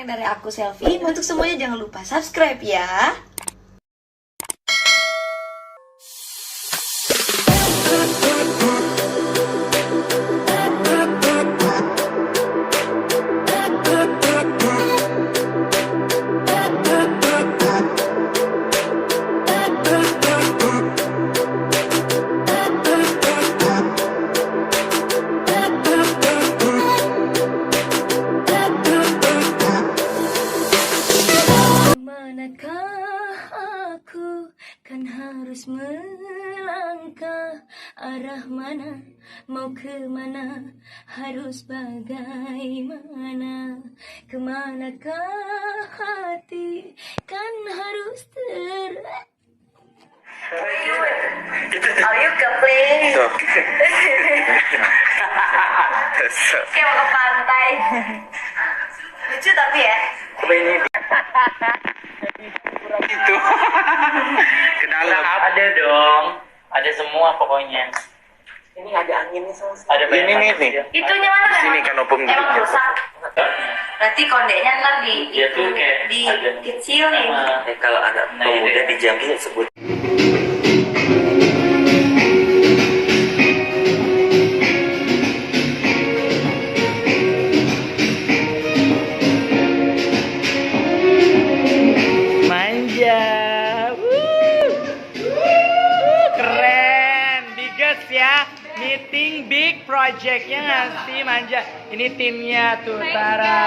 yang dari aku Selfie. Untuk semuanya jangan lupa subscribe ya. Manakah aku kan harus melangkah, arah mana, mau kemana, harus bagaimana, kemanakah hati kan harus Are you complaining? Kayak mau ke pantai. Lucu tapi ya. Ini itu ke dalam Ada dong, ada semua pokoknya. Ini ada anginnya sama sekali. Ada banyak Ini banget nih. ya. Itunya mana? Sini kan opung Emang gitu. rusak. Berarti kondeknya ntar Dia tuh kayak ada kecilin. sama- Kalau anak Nah, iya pemuda deh. di Jambi sebut Manja. Keren. Biggest ya. Meeting big projectnya nggak sih Manja. Ini timnya tuh Tara.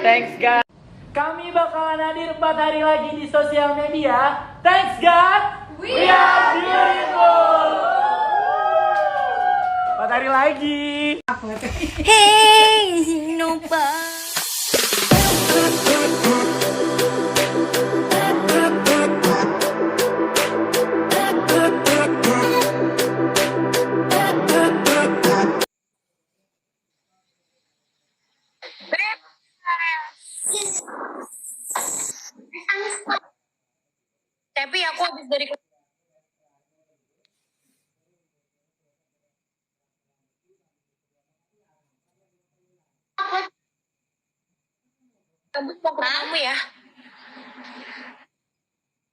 Thanks God. Kami bakalan hadir 4 hari lagi di sosial media. Thanks God. We are beautiful. 4 hari lagi. Hey, Nova. Tapi aku habis dari kamu mau ke rumahmu ya?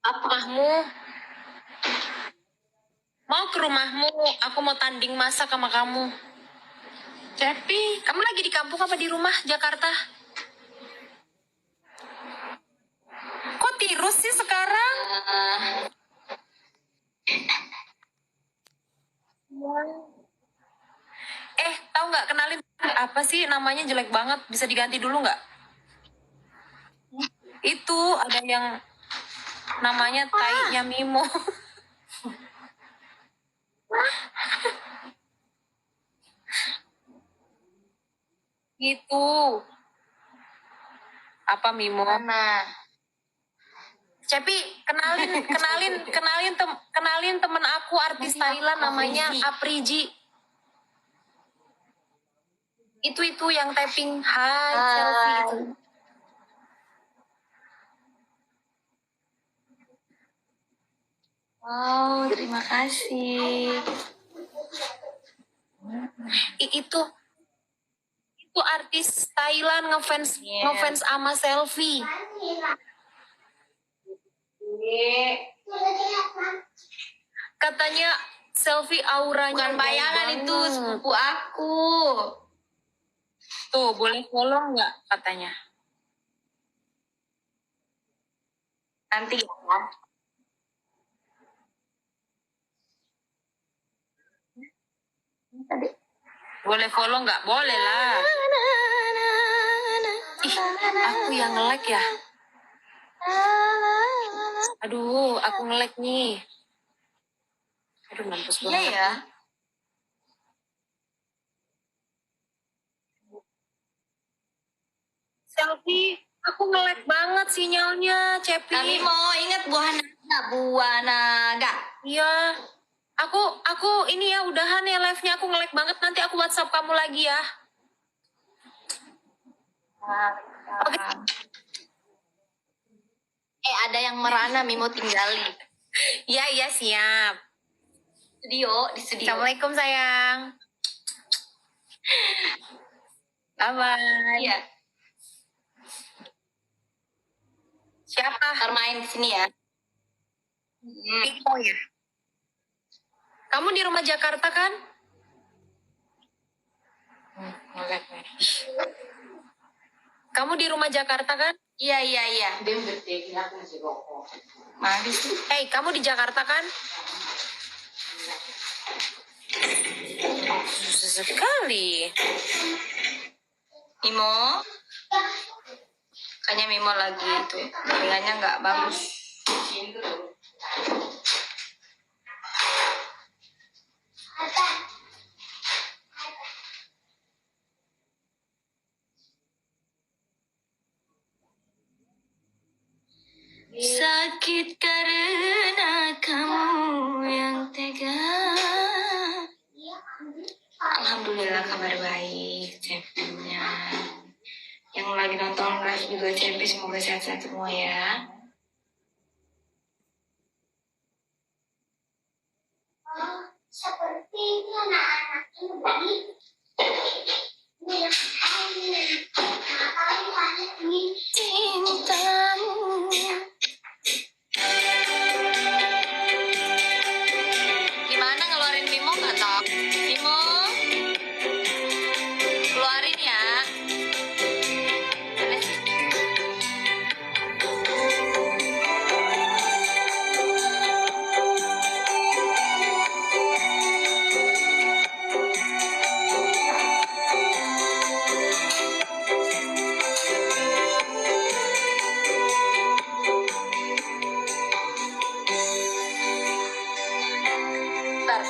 Rumahmu? Mau ke rumahmu? Aku mau tanding masak sama kamu. Cepi, kamu lagi di kampung apa di rumah Jakarta? Kok tirus sih sekarang? Tahu nggak, kenalin apa sih namanya, jelek banget, bisa diganti dulu nggak? Itu ada yang namanya tainya Mimo. Gitu. Apa Mimo? Mana? Cepi, kenalin temen aku artis Thailand namanya Apriji. Itu yang tapping hai selfie itu. Oh, terima kasih. Itu artis Thailand ngefans sama selfie. Katanya selfie auranya Bukan bayangan banget. itu, sepupu aku. Tuh, boleh follow nggak katanya? Nanti ya. Boleh follow nggak? Boleh lah. Ih, aku yang nge-like ya. Aduh, aku nge-like nih. Aduh, mampus Iya banget. ya. Selfie, aku nge-like banget sinyalnya, Cepi. Kami mau ingat buah naga. Iya. Aku ini ya, udahan ya live-nya, aku nge-like banget, nanti aku WhatsApp kamu lagi ya. Oke. Ada yang merana, Mimo tinggali. Iya, siap. Di studio. Assalamualaikum sayang. Bye-bye. Iya. Siapa? Ntar main di sini ya. Piko ya. Kamu di rumah Jakarta kan? Kamu di rumah Jakarta kan? Iya. Mandi sih. Hei, kamu di Jakarta kan? Susah sekali. Mimo. Kayaknya Mimo lagi itu. Jaringannya nggak bagus. Sakit karena kamu yang tega. Alhamdulillah kabar baik, Cepinya. Yang lagi nonton live juga Cepi, semoga sehat-sehat semua ya. Sepertinya anak-anak ini Cintamu. Gimana ngeluarin Mimo nggak tau? Mimo, keluarin ya. Mana sih? Bentar.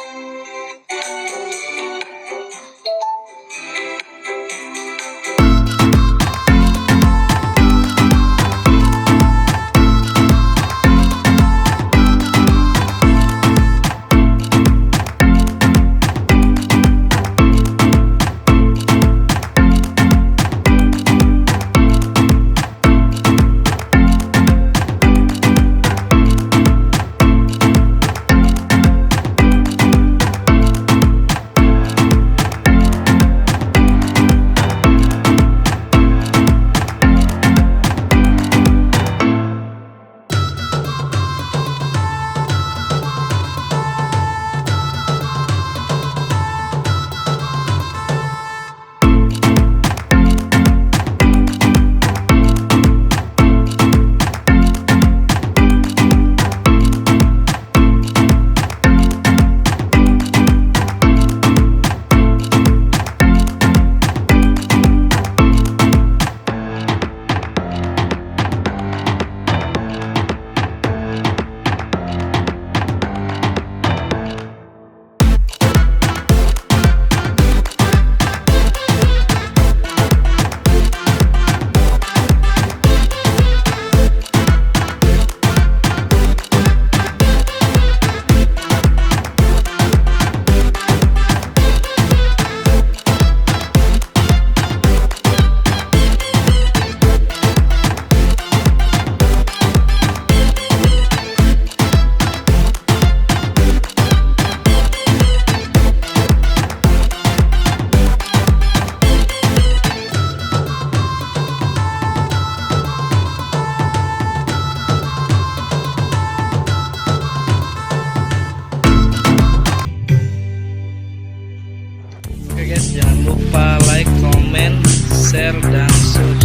Oke guys, jangan lupa like, comment, share, dan subscribe.